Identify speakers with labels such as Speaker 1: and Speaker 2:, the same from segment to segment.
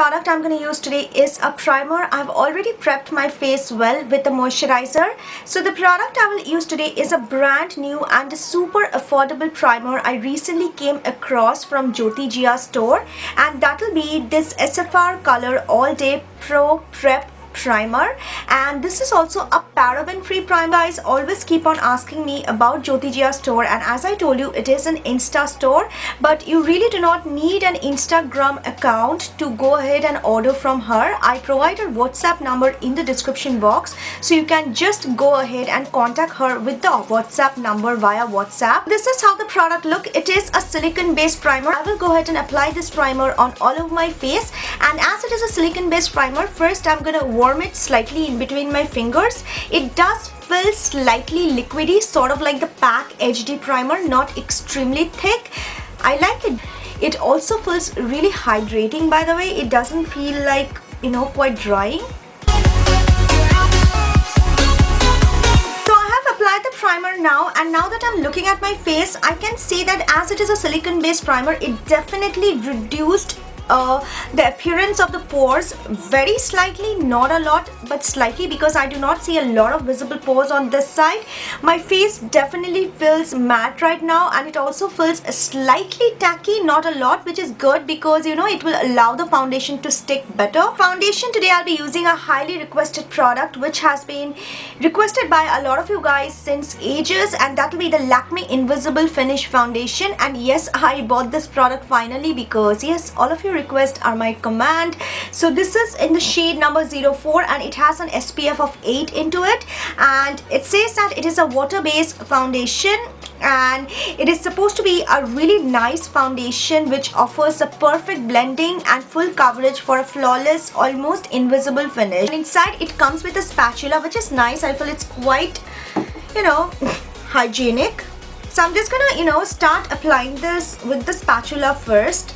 Speaker 1: product I'm going to use today is a primer. I've already prepped my face well with a moisturizer. So the product I will use today is a brand new and super affordable primer I recently came across from JyotijiyaStore, and that will be this SFR Color All Day Pro Prep primer. And this is also a paraben free primer. Guys always keep on asking me about JyotijiyaStore, and as I told you, it is an InstaStore, but you really do not need an Instagram account to go ahead and order from her. I provide her WhatsApp number in the description box, so you can just go ahead and contact her with the WhatsApp number via WhatsApp. This is how the product look. It is a silicone based primer. I will go ahead and apply this primer on all of my face, and as it is a silicone based primer, first I'm gonna warm it slightly in between my fingers. It does feel slightly liquidy, sort of like the PAC HD primer, not extremely thick. I like it. It also feels really hydrating, by the way. It doesn't feel like, you know, quite drying. Apply the primer now, and now that I'm looking at my face, I can see that as it is a silicone based primer, it definitely reduced the appearance of the pores very slightly, not a lot but slightly, because I do not see a lot of visible pores on this side. My face definitely feels matte right now, and it also feels slightly tacky, not a lot, which is good because, you know, it will allow the foundation to stick better. Foundation today I'll be using a highly requested product which has been requested by a lot of you guys since ages, and that will be the Lakme Invisible Finish Foundation. And yes, I bought this product finally because yes, all of you requests are my command. So this is in the shade number 04, and it has an SPF of 8 into it, and it says that it is a water-based foundation, and it is supposed to be a really nice foundation which offers a perfect blending and full coverage for a flawless, almost invisible finish. And inside it comes with a spatula, which is nice. I feel it's quite, you know, hygienic. So I'm just gonna, you know, start applying this with the spatula first.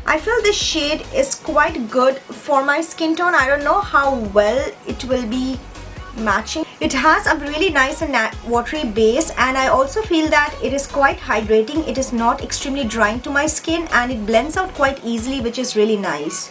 Speaker 1: I feel this shade is quite good for my skin tone. I don't know how well it will be matching. It has a really nice and watery base, and I also feel that it is quite hydrating. It is not extremely drying to my skin, and it blends out quite easily, which is really nice.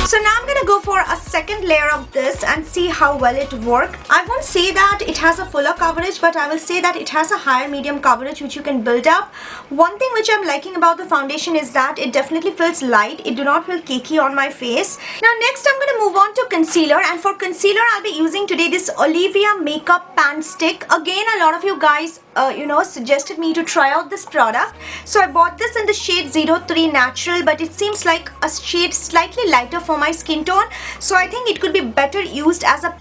Speaker 1: So now I'm gonna go for a second layer of this and see how well it works. I won't say that it has a fuller coverage, but I will say that it has a higher medium coverage which you can build up. One thing which I'm liking about the foundation is that it definitely feels light. It do not feel cakey on my face. Now next I'm gonna move on to concealer, and for concealer I'll be using today this Olivia Makeup Panstick. Again, a lot of you guys you know, suggested me to try out this product, so I bought this in the shade 03 Natural, but it seems like a shade slightly lighter for my skin tone, so I think it could be better used as a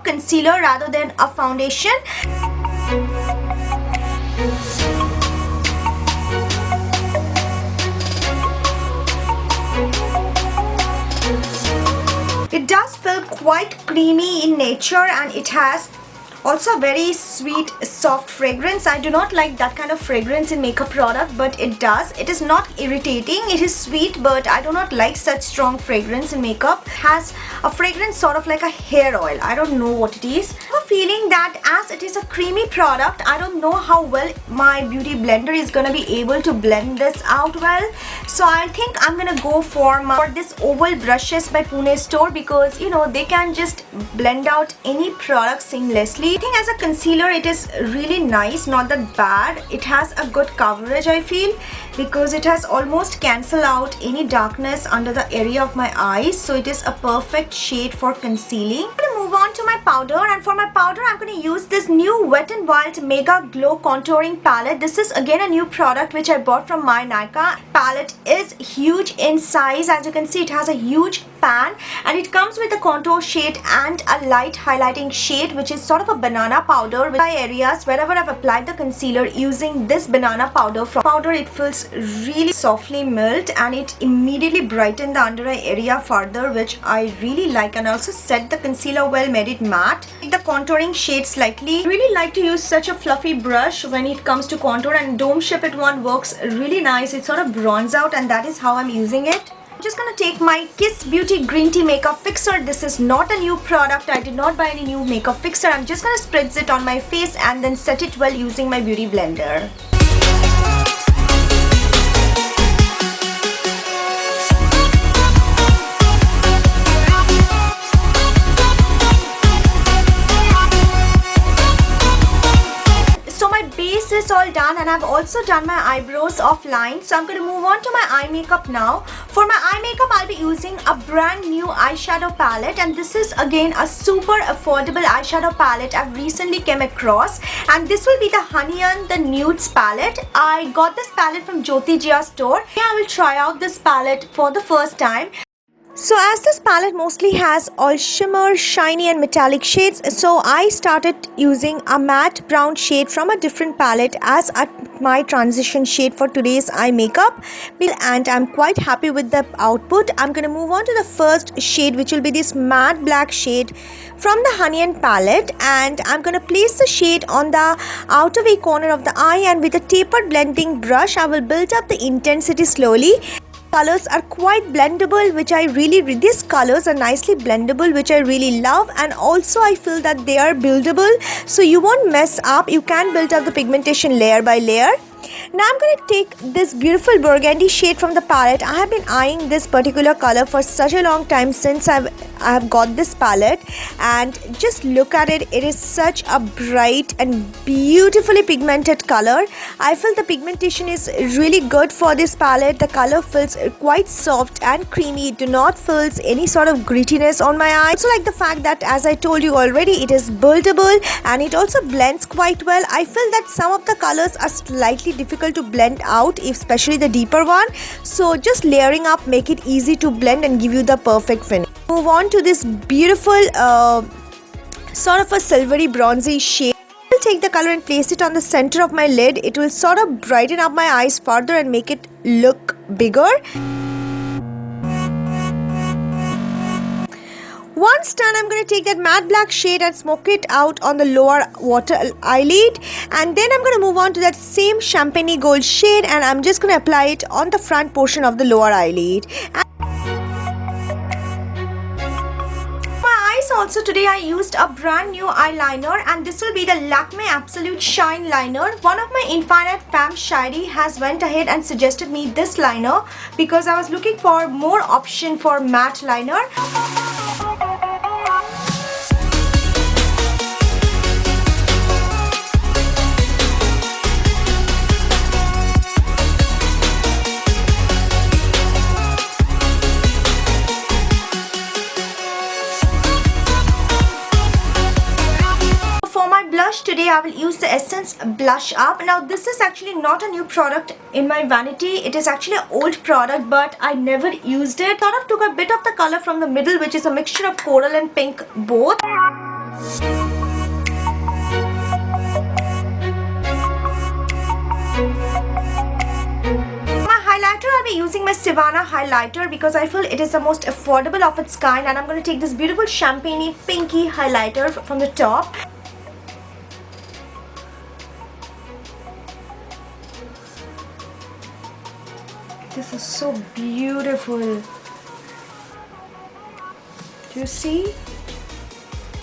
Speaker 1: concealer rather than a foundation. It does feel quite creamy in nature, and it has also a very sweet, soft fragrance. I do not like that kind of fragrance in makeup product, but it does. It is not irritating. It is sweet, but I do not like such strong fragrance in makeup. It has a fragrance sort of like a hair oil. I don't know what it is. I have a feeling that as it is a creamy product, I don't know how well my beauty blender is gonna be able to blend this out well. So I think I'm gonna go for this oval brushes by Pune store, because, you know, they can just blend out any product seamlessly. I think as a concealer it is really nice, not that bad. It has a good coverage, I feel, because it has almost cancelled out any darkness under the area of my eyes, so it is a perfect shade for concealing. I'm going to move on to my powder, and for my powder I'm going to use this new Wet n Wild Mega Glow contouring palette. This is again a new product which I bought from my Nykaa. Palette is huge in size. As you can see, it has a huge pan, and it comes with a contour shade and a light highlighting shade, which is sort of a banana powder. With my areas wherever I've applied the concealer using this banana powder, it feels really softly milled, and it immediately brightened the under eye area further, which I really like, and also set the concealer well, made it matte. The contouring shade slightly. I really like to use such a fluffy brush when it comes to contour, and Dome Ship one works really nice. It sort of bronze out, and that is how I'm using it. I'm just gonna take my Kiss Beauty Green Tea Makeup Fixer. This is not a new product. I did not buy any new makeup fixer. I'm just gonna spritz it on my face and then set it well using my beauty blender. also done my eyebrows offline, so I'm going to move on to my eye makeup now. For my eye makeup, I'll be using a brand new eyeshadow palette, and this is again a super affordable eyeshadow palette I've recently came across, and this will be the Hanyan, the Nudes palette. I got this palette from JyotijiyaStore. I will try out this palette for the first time. So as this palette mostly has all shimmer, shiny and metallic shades, so I started using a matte brown shade from a different palette as my transition shade for today's eye makeup, and I'm quite happy with the output. I'm going to move on to the first shade, which will be this matte black shade from the Hanyan palette, and I'm going to place the shade on the outer V corner of the eye, and with a tapered blending brush I will build up the intensity slowly. Colors are quite blendable, which I these colors are nicely blendable, which I really love, and also I feel that they are buildable, so you won't mess up. You can build up the pigmentation layer by layer. Now I'm going to take this beautiful burgundy shade from the palette. I have been eyeing this particular color for such a long time since I have got this palette, and just look at it. It is such a bright and beautifully pigmented color. I feel the pigmentation is really good for this palette. The color feels quite soft and creamy. It do not feel any sort of grittiness on my eye. I also like the fact that, as I told you already, it is buildable and it also blends quite well. I feel that some of the colors are slightly difficult to blend out, especially the deeper one, so just layering up make it easy to blend and give you the perfect finish. Move on to this beautiful sort of a silvery bronzy shade. I'll take the color and place it on the center of my lid. It will sort of brighten up my eyes further and make it look bigger. Once done, I'm going to take that matte black shade and smoke it out on the lower water eyelid, and then I'm going to move on to that same champagne gold shade, and I'm just going to apply it on the front portion of the lower eyelid. Also today I used a brand new eyeliner, and this will be the Lakme Absolute Shine Liner. One of my Infinite Fam Shady has went ahead and suggested me this liner because I was looking for more option for matte liner. Today I will use the Essence Blush Up. Now this is actually not a new product in my vanity. It is actually an old product, but I never used it. Sort of took a bit of the color from the middle, which is a mixture of coral and pink both. I'll be using my Sivanna highlighter because I feel it is the most affordable of its kind, and I'm going to take this beautiful champagne pinky highlighter from the top. This is so beautiful. Do you see?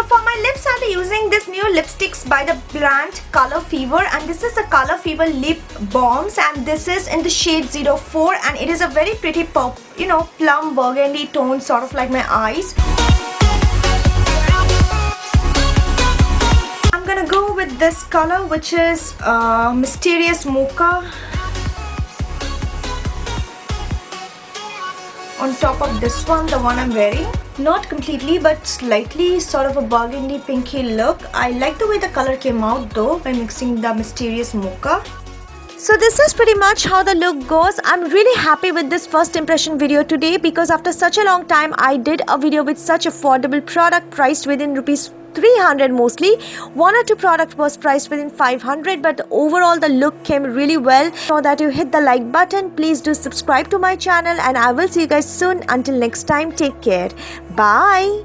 Speaker 1: For my lips, I'll be using this new lipsticks by the brand Colorfever, and this is the Colorfever Lip Balms, and this is in the shade 04, and it is a very pretty pop, plum burgundy tone, sort of like my eyes. I'm gonna go with this color, which is Mysterious Mocha, on top of this one, the one I'm wearing. Not completely, but slightly sort of a burgundy pinky look. I like the way the color came out though by mixing the Mysterious Mocha. So this is pretty much how the look goes. I'm really happy with this first impression video today because after such a long time I did a video with such affordable product priced within rupees 300 mostly. One or two product was priced within 500, but overall the look came really well. So that you hit the like button, please do subscribe to my channel, and I will see you guys soon. Until next time, take care. Bye.